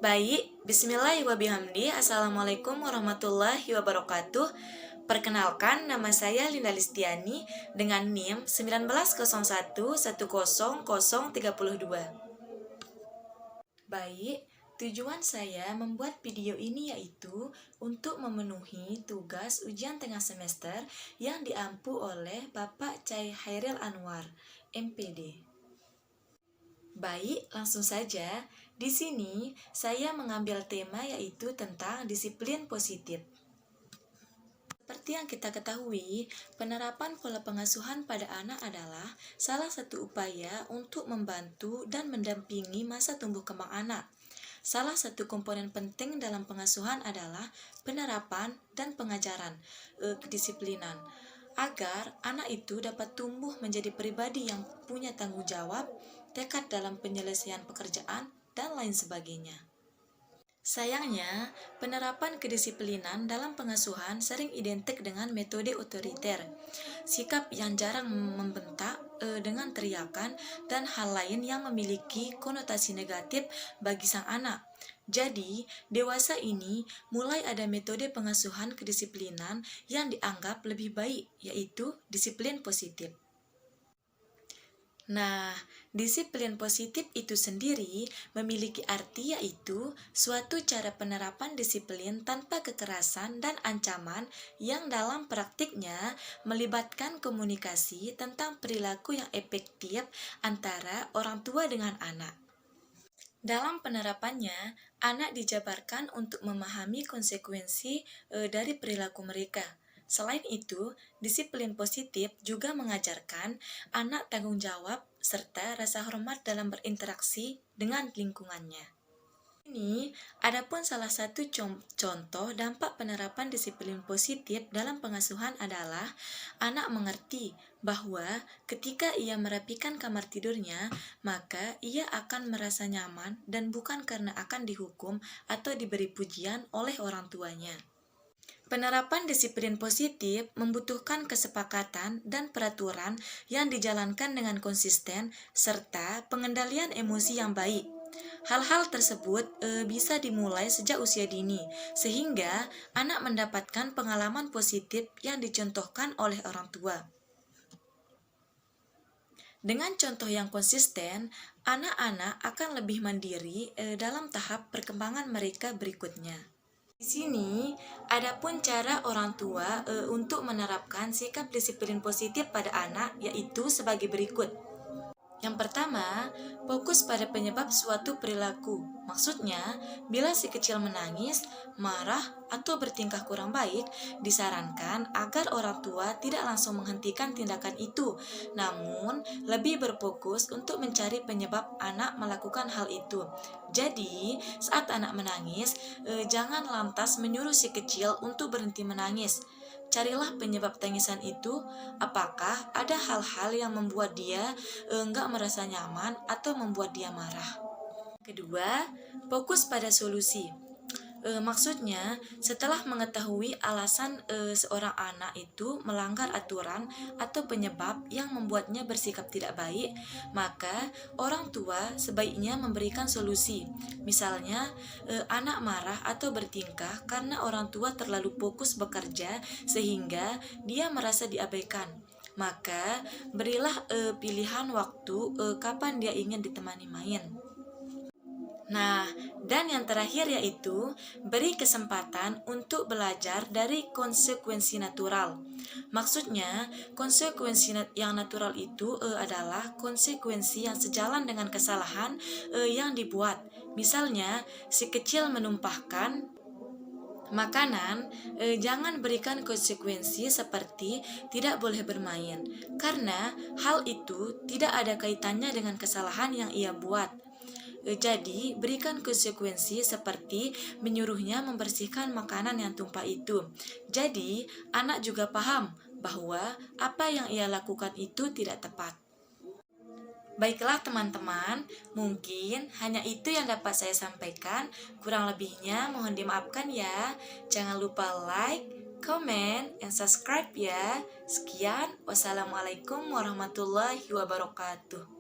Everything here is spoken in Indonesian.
Baik, bismillahirrahmanirrahim. Assalamualaikum warahmatullahi wabarakatuh. Perkenalkan, nama saya Linda Listiani dengan NIM 1901100032. Baik, tujuan saya membuat video ini yaitu untuk memenuhi tugas ujian tengah semester yang diampu oleh Bapak Cai Hairil Anwar, MPD. Baik, langsung saja. Di sini saya mengambil tema yaitu tentang disiplin positif. Seperti yang kita ketahui, penerapan pola pengasuhan pada anak adalah salah satu upaya untuk membantu dan mendampingi masa tumbuh kembang anak. Salah satu komponen penting dalam pengasuhan adalah penerapan dan pengajaran kedisiplinan, agar anak itu dapat tumbuh menjadi pribadi yang punya tanggung jawab, tekad dalam penyelesaian pekerjaan, dan lain sebagainya. Sayangnya, penerapan kedisiplinan dalam pengasuhan sering identik dengan metode otoriter, sikap yang jarang membentak dengan teriakan, dan hal lain yang memiliki konotasi negatif bagi sang anak. Jadi, dewasa ini mulai ada metode pengasuhan kedisiplinan yang dianggap lebih baik, yaitu disiplin positif. Nah, disiplin positif itu sendiri memiliki arti yaitu suatu cara penerapan disiplin tanpa kekerasan dan ancaman yang dalam praktiknya melibatkan komunikasi tentang perilaku yang efektif antara orang tua dengan anak. Dalam penerapannya, anak dijabarkan untuk memahami konsekuensi dari perilaku mereka. Selain itu, disiplin positif juga mengajarkan anak tanggung jawab serta rasa hormat dalam berinteraksi dengan lingkungannya. Ini adapun salah satu contoh dampak penerapan disiplin positif dalam pengasuhan adalah anak mengerti bahwa ketika ia merapikan kamar tidurnya, maka ia akan merasa nyaman dan bukan karena akan dihukum atau diberi pujian oleh orang tuanya. Penerapan disiplin positif membutuhkan kesepakatan dan peraturan yang dijalankan dengan konsisten serta pengendalian emosi yang baik. Hal-hal tersebut bisa dimulai sejak usia dini, sehingga anak mendapatkan pengalaman positif yang dicontohkan oleh orang tua. Dengan contoh yang konsisten, anak-anak akan lebih mandiri dalam tahap perkembangan mereka berikutnya. Di sini, adapun cara orang tua untuk menerapkan sikap disiplin positif pada anak yaitu sebagai berikut. Yang pertama, fokus pada penyebab suatu perilaku. Maksudnya, bila si kecil menangis, marah, atau bertingkah kurang baik, disarankan agar orang tua tidak langsung menghentikan tindakan itu, namun lebih berfokus untuk mencari penyebab anak melakukan hal itu. Jadi, saat anak menangis, jangan lantas menyuruh si kecil untuk berhenti menangis. Carilah penyebab tangisan itu, apakah ada hal-hal yang membuat dia enggak merasa nyaman atau membuat dia marah. Kedua, fokus pada solusi. Maksudnya, setelah mengetahui alasan seorang anak itu melanggar aturan atau penyebab yang membuatnya bersikap tidak baik, maka orang tua sebaiknya memberikan solusi. Misalnya, anak marah atau bertingkah karena orang tua terlalu fokus bekerja sehingga dia merasa diabaikan. Maka, berilah pilihan waktu kapan dia ingin ditemani main. Nah, dan yang terakhir yaitu beri kesempatan untuk belajar dari konsekuensi natural. Maksudnya, konsekuensi yang natural itu adalah konsekuensi yang sejalan dengan kesalahan yang dibuat. Misalnya, si kecil menumpahkan makanan, jangan berikan konsekuensi seperti tidak boleh bermain, karena hal itu tidak ada kaitannya dengan kesalahan yang ia buat. Jadi, berikan konsekuensi seperti menyuruhnya membersihkan makanan yang tumpah itu. Jadi, anak juga paham bahwa apa yang ia lakukan itu tidak tepat. Baiklah teman-teman, mungkin hanya itu yang dapat saya sampaikan. Kurang lebihnya mohon dimaafkan ya. Jangan lupa like, comment, and subscribe ya. Sekian, wassalamualaikum warahmatullahi wabarakatuh.